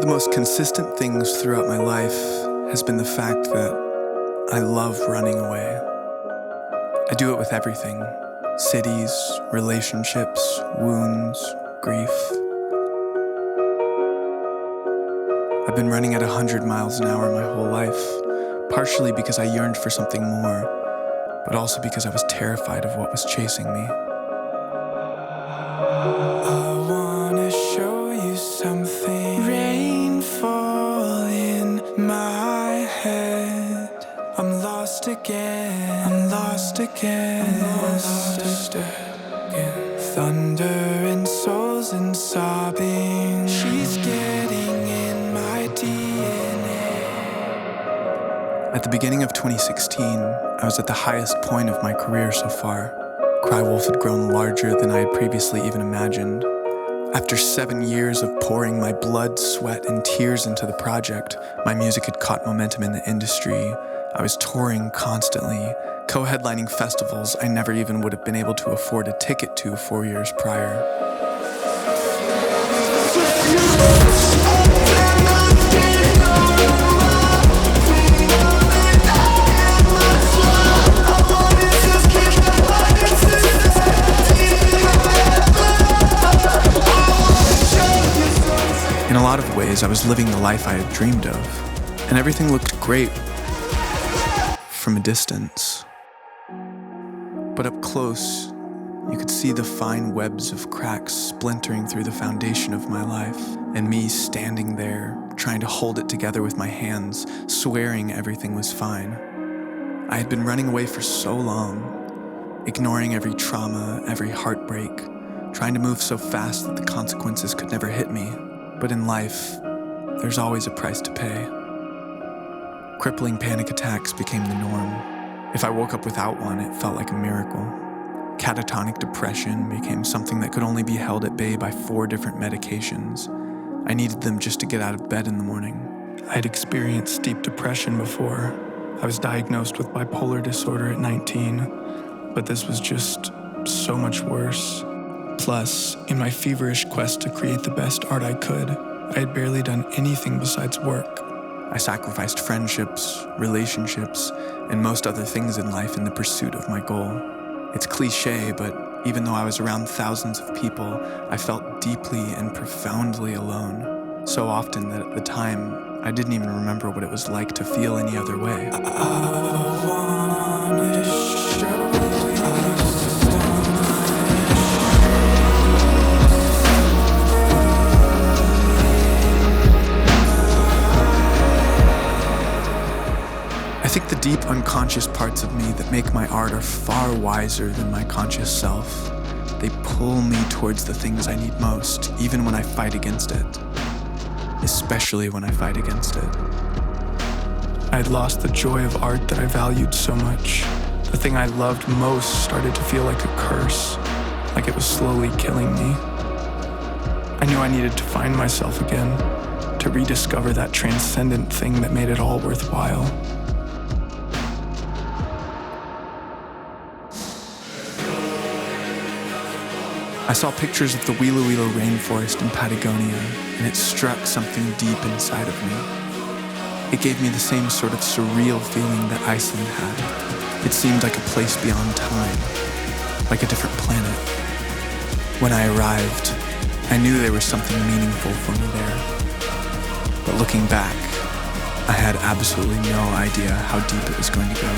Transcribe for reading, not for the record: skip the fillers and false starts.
the most consistent things throughout my life has been the fact that I love running away. I do it with everything: cities, relationships, wounds, grief. I've been running at 100 miles an hour my whole life, partially because I yearned for something more, but also because I was terrified of what was chasing me. I wanna show you something. Rain fall in my head. I'm lost again. I'm lost again. I'm lost again. Thunder and souls and sobbing. She's getting in my DNA. At the beginning of 2016, I was at the highest point of my career so far. Crywolf had grown larger than I had previously even imagined. After 7 years of pouring my blood, sweat, and tears into the project, my music had caught momentum in the industry. I was touring constantly, co-headlining festivals I never even would have been able to afford a ticket to 4 years prior. In a lot of ways, I was living the life I had dreamed of, and everything looked great from a distance. But up close, you could see the fine webs of cracks splintering through the foundation of my life, and me standing there, trying to hold it together with my hands, swearing everything was fine. I had been running away for so long, ignoring every trauma, every heartbreak, trying to move so fast that the consequences could never hit me. But in life, there's always a price to pay. Crippling panic attacks became the norm. If I woke up without one, it felt like a miracle. Catatonic depression became something that could only be held at bay by 4 different medications. I needed them just to get out of bed in the morning. I had experienced deep depression before. I was diagnosed with bipolar disorder at 19, but this was just so much worse. Plus, in my feverish quest to create the best art I could, I had barely done anything besides work. I sacrificed friendships, relationships, and most other things in life in the pursuit of my goal. It's cliché, but even though I was around thousands of people, I felt deeply and profoundly alone. So often that at the time, I didn't even remember what it was like to feel any other way. I think the deep unconscious parts of me that make my art are far wiser than my conscious self. They pull me towards the things I need most, even when I fight against it. Especially when I fight against it. I had lost the joy of art that I valued so much. The thing I loved most started to feel like a curse, like it was slowly killing me. I knew I needed to find myself again, to rediscover that transcendent thing that made it all worthwhile. I saw pictures of the Wilo Wilo rainforest in Patagonia, and it struck something deep inside of me. It gave me the same sort of surreal feeling that Iceland had. It seemed like a place beyond time, like a different planet. When I arrived, I knew there was something meaningful for me there. But looking back, I had absolutely no idea how deep it was going to go.